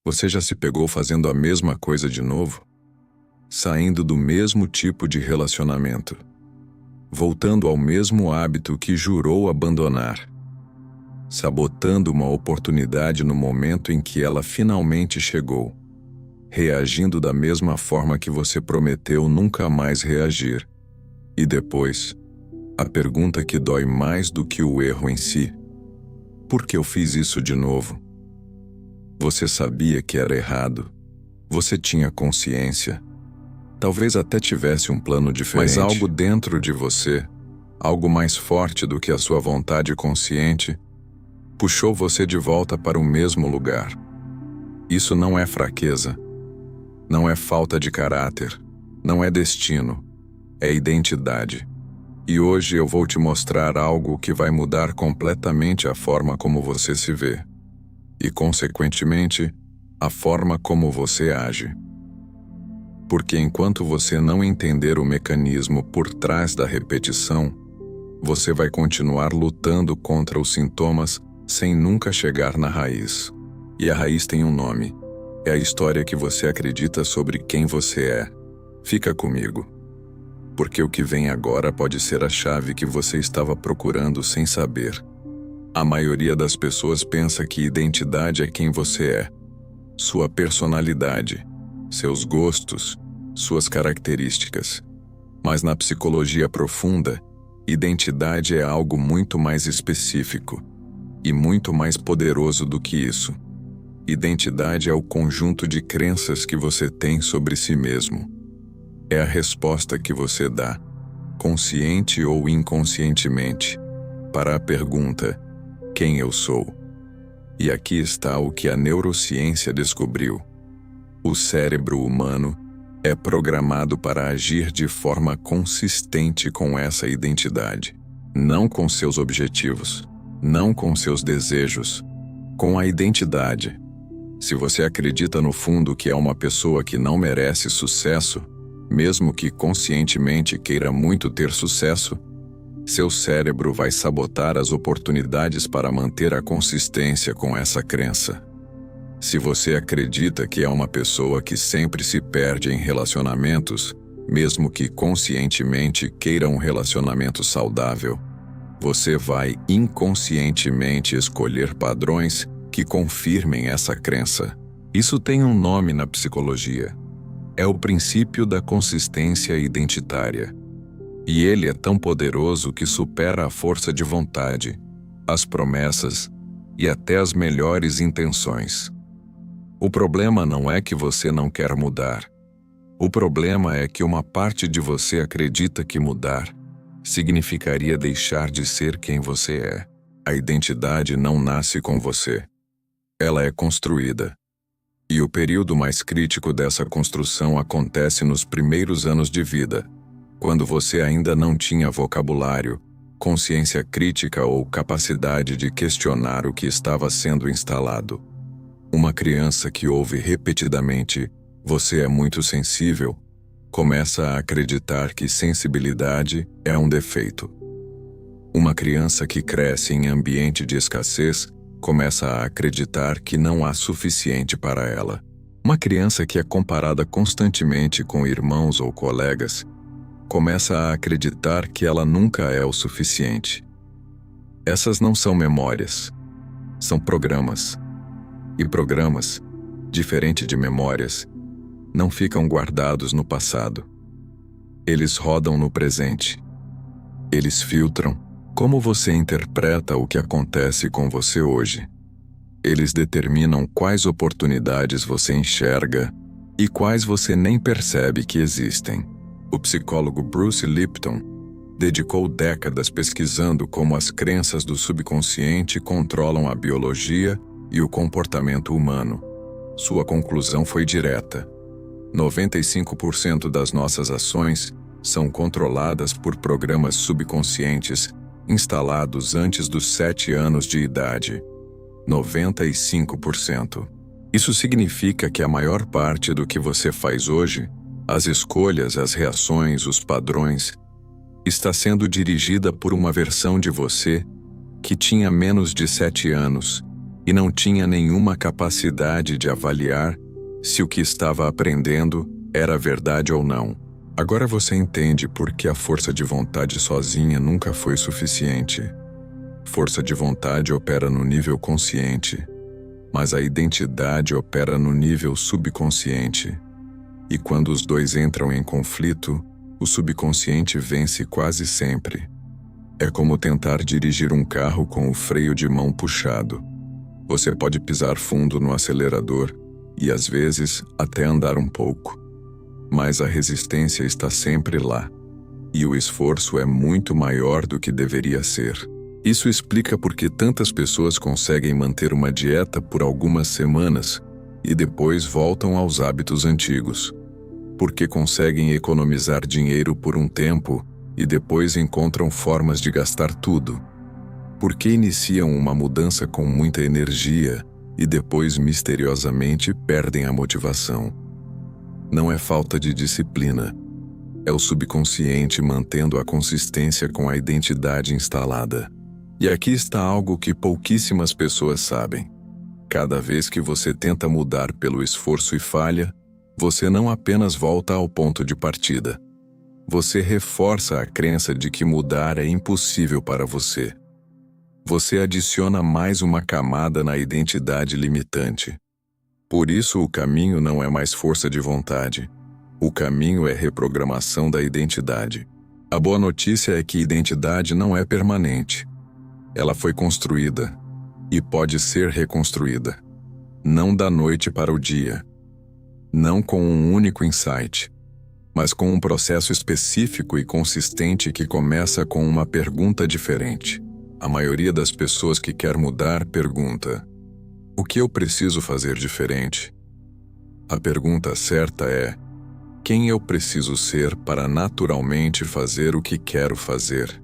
Você já se pegou fazendo a mesma coisa de novo? Saindo do mesmo tipo de relacionamento? Voltando ao mesmo hábito que jurou abandonar? Sabotando uma oportunidade no momento em que ela finalmente chegou? Reagindo da mesma forma que você prometeu nunca mais reagir? E depois, a pergunta que dói mais do que o erro em si: por que eu fiz isso de novo? Você sabia que era errado. Você tinha consciência. Talvez até tivesse um plano diferente. Mas algo dentro de você, algo mais forte do que a sua vontade consciente, puxou você de volta para o mesmo lugar. Isso não é fraqueza. Não é falta de caráter. Não é destino. É identidade. E hoje eu vou te mostrar algo que vai mudar completamente a forma como você se vê. E, consequentemente, a forma como você age. Porque enquanto você não entender o mecanismo por trás da repetição, você vai continuar lutando contra os sintomas sem nunca chegar na raiz. E a raiz tem um nome. É a história que você acredita sobre quem você é. Fica comigo. Porque o que vem agora pode ser a chave que você estava procurando sem saber. A maioria das pessoas pensa que identidade é quem você é. Sua personalidade, seus gostos, suas características. Mas na psicologia profunda, identidade é algo muito mais específico e muito mais poderoso do que isso. Identidade é o conjunto de crenças que você tem sobre si mesmo. É a resposta que você dá, consciente ou inconscientemente, para a pergunta: quem eu sou? E aqui está o que a neurociência descobriu. O cérebro humano é programado para agir de forma consistente com essa identidade. Não com seus objetivos, não com seus desejos, com a identidade. Se você acredita no fundo que é uma pessoa que não merece sucesso, mesmo que conscientemente queira muito ter sucesso, seu cérebro vai sabotar as oportunidades para manter a consistência com essa crença. Se você acredita que é uma pessoa que sempre se perde em relacionamentos, mesmo que conscientemente queira um relacionamento saudável, você vai inconscientemente escolher padrões que confirmem essa crença. Isso tem um nome na psicologia. É o princípio da consistência identitária. E ele é tão poderoso que supera a força de vontade, as promessas e até as melhores intenções. O problema não é que você não quer mudar. O problema é que uma parte de você acredita que mudar significaria deixar de ser quem você é. A identidade não nasce com você. Ela é construída. E o período mais crítico dessa construção acontece nos primeiros anos de vida, quando você ainda não tinha vocabulário, consciência crítica ou capacidade de questionar o que estava sendo instalado. Uma criança que ouve repetidamente "você é muito sensível" começa a acreditar que sensibilidade é um defeito. Uma criança que cresce em ambiente de escassez começa a acreditar que não há suficiente para ela. Uma criança que é comparada constantemente com irmãos ou colegas começa a acreditar que ela nunca é o suficiente. Essas não são memórias, são programas. E programas, diferente de memórias, não ficam guardados no passado. Eles rodam no presente. Eles filtram como você interpreta o que acontece com você hoje. Eles determinam quais oportunidades você enxerga e quais você nem percebe que existem. O psicólogo Bruce Lipton dedicou décadas pesquisando como as crenças do subconsciente controlam a biologia e o comportamento humano. Sua conclusão foi direta: 95% das nossas ações são controladas por programas subconscientes instalados antes dos 7 anos de idade. 95%. Isso significa que a maior parte do que você faz hoje, as escolhas, as reações, os padrões, está sendo dirigida por uma versão de você que tinha menos de 7 anos e não tinha nenhuma capacidade de avaliar se o que estava aprendendo era verdade ou não. Agora você entende por que a força de vontade sozinha nunca foi suficiente. Força de vontade opera no nível consciente, mas a identidade opera no nível subconsciente. E quando os dois entram em conflito, o subconsciente vence quase sempre. É como tentar dirigir um carro com o freio de mão puxado. Você pode pisar fundo no acelerador e, às vezes, até andar um pouco. Mas a resistência está sempre lá, e o esforço é muito maior do que deveria ser. Isso explica por que tantas pessoas conseguem manter uma dieta por algumas semanas e depois voltam aos hábitos antigos. Porque conseguem economizar dinheiro por um tempo e depois encontram formas de gastar tudo. Porque iniciam uma mudança com muita energia e depois misteriosamente perdem a motivação. Não é falta de disciplina. É o subconsciente mantendo a consistência com a identidade instalada. E aqui está algo que pouquíssimas pessoas sabem. Cada vez que você tenta mudar pelo esforço e falha, você não apenas volta ao ponto de partida. Você reforça a crença de que mudar é impossível para você. Você adiciona mais uma camada na identidade limitante. Por isso o caminho não é mais força de vontade. O caminho é reprogramação da identidade. A boa notícia é que identidade não é permanente. Ela foi construída e pode ser reconstruída. Não da noite para o dia. Não com um único insight, mas com um processo específico e consistente que começa com uma pergunta diferente. A maioria das pessoas que quer mudar pergunta: o que eu preciso fazer diferente? A pergunta certa é: quem eu preciso ser para naturalmente fazer o que quero fazer?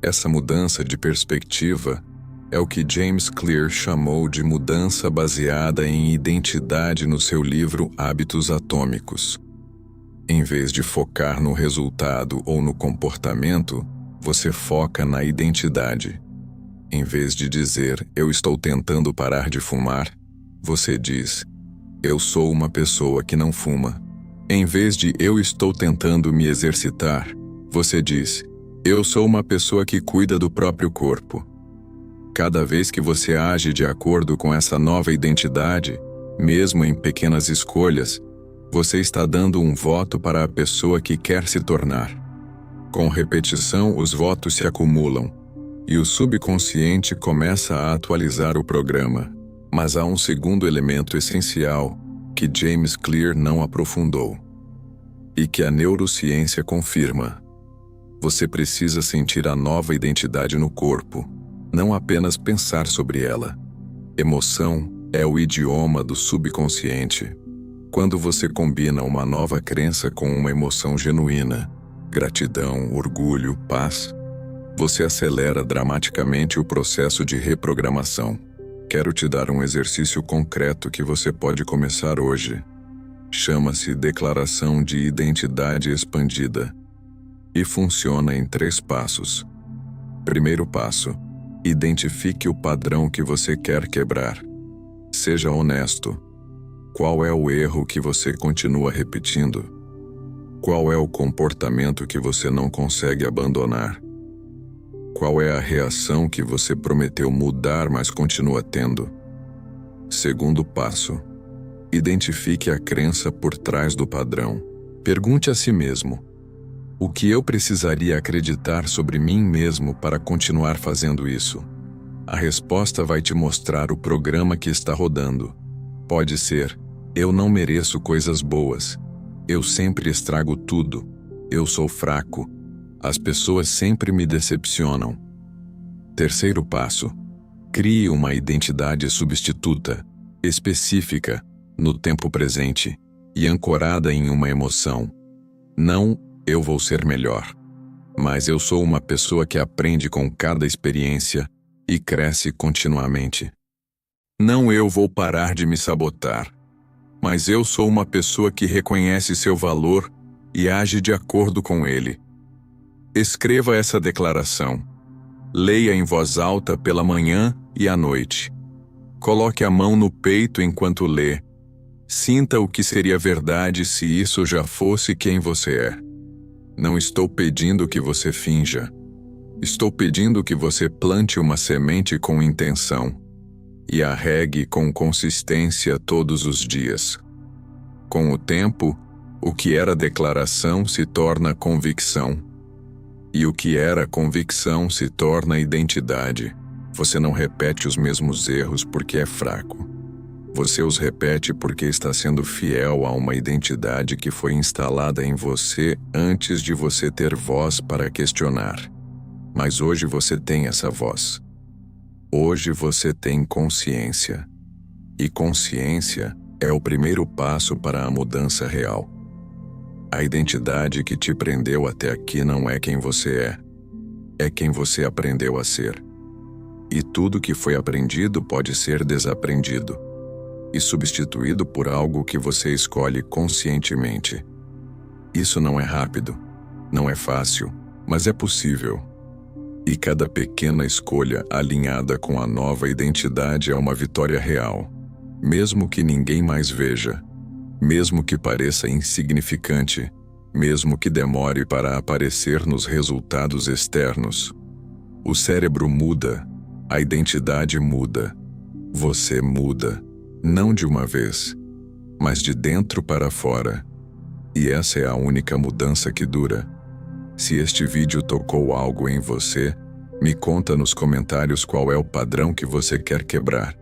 Essa mudança de perspectiva é o que James Clear chamou de mudança baseada em identidade no seu livro Hábitos Atômicos. Em vez de focar no resultado ou no comportamento, você foca na identidade. Em vez de dizer, eu estou tentando parar de fumar, você diz, eu sou uma pessoa que não fuma. Em vez de eu estou tentando me exercitar, você diz, eu sou uma pessoa que cuida do próprio corpo. Cada vez que você age de acordo com essa nova identidade, mesmo em pequenas escolhas, você está dando um voto para a pessoa que quer se tornar. Com repetição, os votos se acumulam, e o subconsciente começa a atualizar o programa. Mas há um segundo elemento essencial que James Clear não aprofundou, e que a neurociência confirma. Você precisa sentir a nova identidade no corpo, não apenas pensar sobre ela. Emoção é o idioma do subconsciente. Quando você combina uma nova crença com uma emoção genuína, gratidão, orgulho, paz, você acelera dramaticamente o processo de reprogramação. Quero te dar um exercício concreto que você pode começar hoje. Chama-se Declaração de Identidade Expandida e funciona em 3 passos. Primeiro passo: identifique o padrão que você quer quebrar. Seja honesto. Qual é o erro que você continua repetindo? Qual é o comportamento que você não consegue abandonar? Qual é a reação que você prometeu mudar, mas continua tendo? Segundo passo: identifique a crença por trás do padrão. Pergunte a si mesmo: o que eu precisaria acreditar sobre mim mesmo para continuar fazendo isso? A resposta vai te mostrar o programa que está rodando. Pode ser: eu não mereço coisas boas. Eu sempre estrago tudo. Eu sou fraco. As pessoas sempre me decepcionam. Terceiro passo: crie uma identidade substituta, específica, no tempo presente e ancorada em uma emoção. Não, eu vou ser melhor, mas eu sou uma pessoa que aprende com cada experiência e cresce continuamente. Não, eu vou parar de me sabotar, mas eu sou uma pessoa que reconhece seu valor e age de acordo com ele. Escreva essa declaração. Leia em voz alta pela manhã e à noite. Coloque a mão no peito enquanto lê. Sinta o que seria verdade se isso já fosse quem você é. Não estou pedindo que você finja. Estou pedindo que você plante uma semente com intenção e a regue com consistência todos os dias. Com o tempo, o que era declaração se torna convicção. E o que era convicção se torna identidade. Você não repete os mesmos erros porque é fraco. Você os repete porque está sendo fiel a uma identidade que foi instalada em você antes de você ter voz para questionar. Mas hoje você tem essa voz. Hoje você tem consciência. E consciência é o primeiro passo para a mudança real. A identidade que te prendeu até aqui não é quem você é quem você aprendeu a ser. E tudo que foi aprendido pode ser desaprendido e substituído por algo que você escolhe conscientemente. Isso não é rápido, não é fácil, mas é possível. E cada pequena escolha alinhada com a nova identidade é uma vitória real, mesmo que ninguém mais veja, mesmo que pareça insignificante, mesmo que demore para aparecer nos resultados externos. O cérebro muda, a identidade muda, você muda. Não de uma vez, mas de dentro para fora. E essa é a única mudança que dura. Se este vídeo tocou algo em você, me conta nos comentários qual é o padrão que você quer quebrar.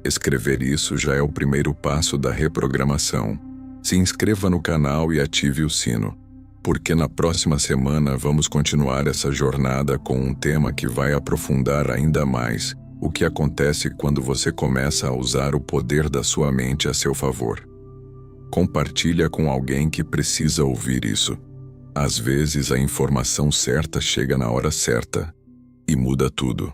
Escrever isso já é o primeiro passo da reprogramação. Se inscreva no canal e ative o sino, porque na próxima semana vamos continuar essa jornada com um tema que vai aprofundar ainda mais o que acontece quando você começa a usar o poder da sua mente a seu favor. Compartilha com alguém que precisa ouvir isso. Às vezes a informação certa chega na hora certa e muda tudo.